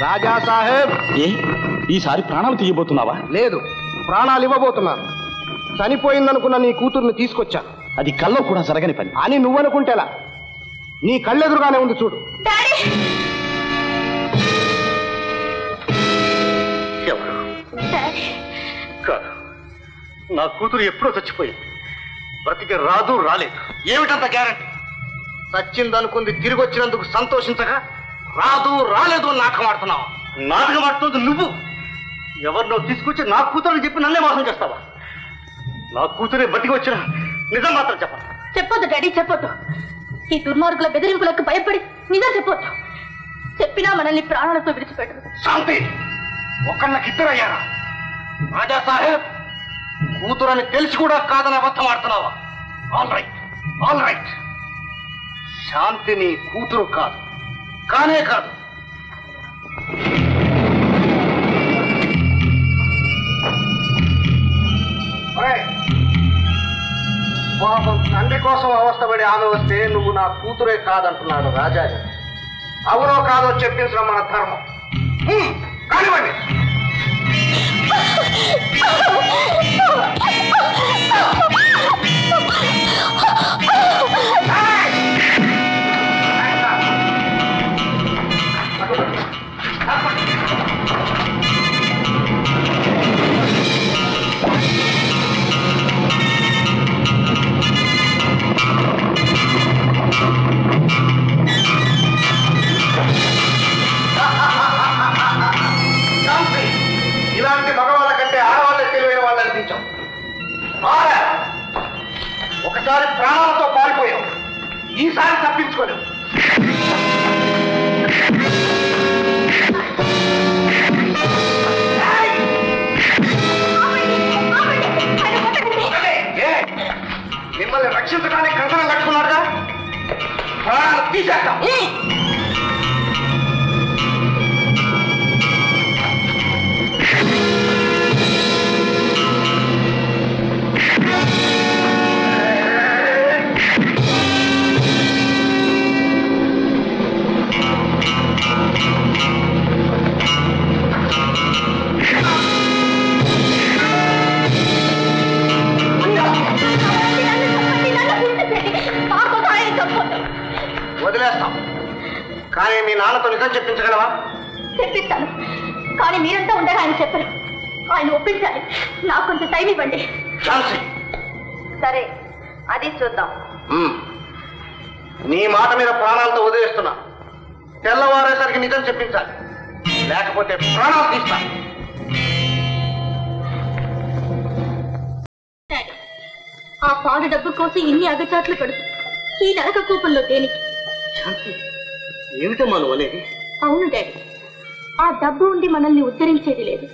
రాజా సాహెబ్, ఈసారి ప్రాణాలు తీయబోతున్నావా? లేదు, ప్రాణాలు ఇవ్వబోతున్నాను. చనిపోయిందనుకున్న నీ కూతుర్ని తీసుకొచ్చాను. అది కల్లో కూడా జరగని పని అని నువ్వనుకుంటేలా? నీ కళ్ళెదురుగానే ఉంది చూడు. కాదు, నా కూతురు ఎప్పుడో చచ్చిపోయింది. బ్రతికి రాదు, రాలేదు. ఏమిటంత గ్యారంటీ? చచ్చిందనుకుంది తిరిగి వచ్చినందుకు సంతోషించగా రాదు రాలేదు అని నాటకం ఆడుతున్నావు. నాటకం ఆడుతుంది నువ్వు. ఎవరినో తీసుకొచ్చి నా కూతురని చెప్పి నన్నే మోసం చేస్తావా? నా కూతురే బతికి వచ్చిన నిజం మాత్రం చెప్పను. చెప్పొద్దు డాడీ, చెప్పొద్దు. ఈ దుర్మార్గుల బెదిరింపులకు భయపడి నిజం చెప్పొద్దు. చెప్పినా మనల్ని ప్రాణాలతో విడిచిపెట్టదు. శాంతి, ఒకళ్ళకిద్దరయ్యారా? రాజా సాహెబ్, కూతురని తెలిసి కూడా కాదని అబద్ధం ఆడుతున్నావా? All right, all right. Shanti నీ కూతురు కాదు, కానే కాదు. పాపం తండ్రి కోసం అవస్థపడి ఆమె వస్తే నువ్వు నా కూతురే కాదంటున్నాడు రాజాజీ. అవునో కాదో చెప్పించడం మన ధర్మం. కానివ్వండి. ఇలాంటి మగవాళ్ళ కంటే ఆడవాళ్ళే తెలివైన వాళ్ళు అనిపించాం. ఒకసారి ప్రాణాలతో పారిపోయాం, ఈసారి తప్పించుకోలేవు. మిమ్మల్ని రక్షించడానికి కంకణం కట్టుకున్నాడుగా, ప్రాణాలు తీసేస్తాం. వదిలేస్తాం, కానీ మీ నాన్నతో నిజం చెప్పించగలవా? చెప్పిస్తాను, కానీ మీరంతా ఉండగా ఆయన చెప్పరు. ఆయన ఒప్పించాలి. నాకు కొంచెం టైం ఇవ్వండి. సరే, అది చూద్దాం. నీ మాట మీద ప్రాణాలతో వదిలేస్తున్నా. తెల్లవారేసరికి నిజం చెప్పించాలి, లేకపోతే ప్రాణాలు తీస్తా. ఆ పాడు డబ్బు కోసం ఇన్ని అగచాట్లు పెడుతూ ఈ నరక కూపంలో దేనికి? ఏమిటమ్మా నువ్వు అనేది? అవును డాడీ, ఆ డబ్బు ఉండి మనల్ని ఉద్ధరించేది లేదు.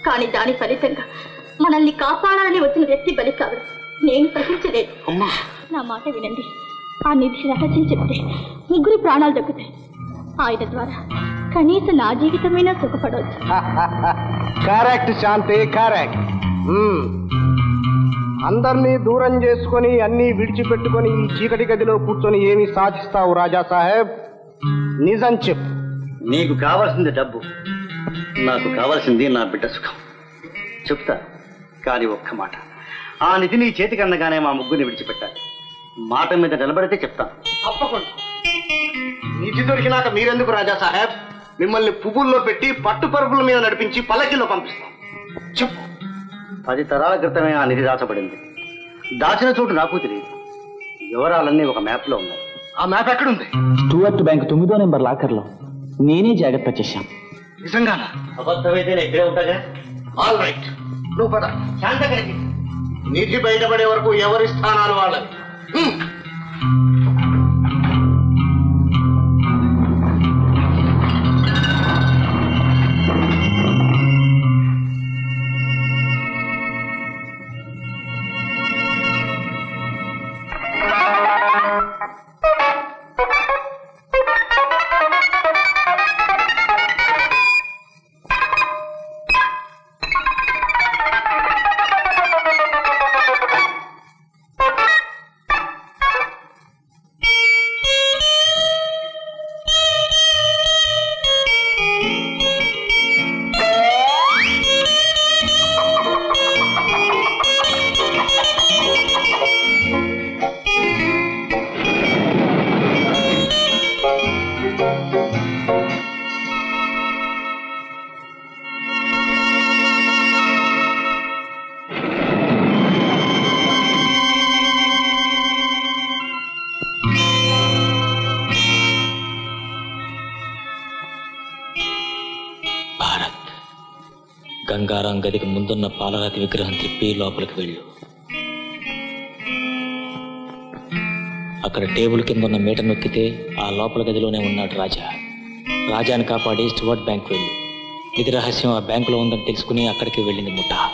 కానీ దాని ఫలితంగా మనల్ని కాపాడాలని వచ్చిన వ్యక్తి బలి కావడం నేను సహించలేదు. నా మాట వినండి. ఆ నిధి రహస్యం చెప్తే ముగ్గురి ప్రాణాలు దక్కుతాయి. ఆయన ద్వారా కనీసం నా జీవితమైనా సుఖపడవచ్చు. కరెక్ట్ శాంతి, కరెక్ట్. అందరినీ దూరం చేసుకొని అన్నీ విడిచిపెట్టుకొని ఈ చీకటి గదిలో కూర్చొని ఏమి సాధిస్తావు రాజా సాహెబ్? నిజం చెప్పు. నీకు కావాల్సింది డబ్బు, నాకు కావాల్సింది నా బిడ్డ సుఖం. చెప్తా, కానీ ఒక్క మాట. ఆ నిధి నీ చేతికి అందగానే మా ముగ్గురిని విడిచిపెట్టాలి. మాట మీద నిలబడితే చెప్తాను. తప్పకుండా. నిధి దొరికినాక మీరెందుకు రాజా సాహెబ్? మిమ్మల్ని పువ్వుల్లో పెట్టి పట్టు పరుపుల మీద నడిపించి పల్లకిలో పంపిస్తాం. చెప్పు. 10 తరాల క్రితమే ఆ నిధి దాచబడింది. దాచిన చోటు నాకు తెలియదు. వివరాలన్నీ ఒక మ్యాప్ లో ఉన్నాయి. ఆ మ్యాప్ ఎక్కడుంది? స్టూవర్ట్ బ్యాంక్ 9వ నెంబర్ లాకర్లో. నేనే జాగ్రత్త చేశాను. నిజంగానా? అబద్ధమైతే నేను ఇక్కడే ఉంటాగా. ఆల్ రైట్, నువ్వు పద. శాంతకరికి నిధి బయటపడే వరకు ఎవరి స్థానాలు వాళ్ళవి. గంగారాం గదికి ముందున్న పాలరాతి విగ్రహం తిప్పి లోపలికి వెళ్ళు. అక్కడ టేబుల్ కింద ఉన్న మీటర్ నొక్కితే ఆ లోపల గదిలోనే ఉన్నాడు రాజా. రాజాని కాపాడి స్టువర్ట్ బ్యాంక్ వెళ్ళు. నిధి రహస్యం ఆ బ్యాంకులో ఉందని తెలుసుకుని అక్కడికి వెళ్ళింది ముఠా.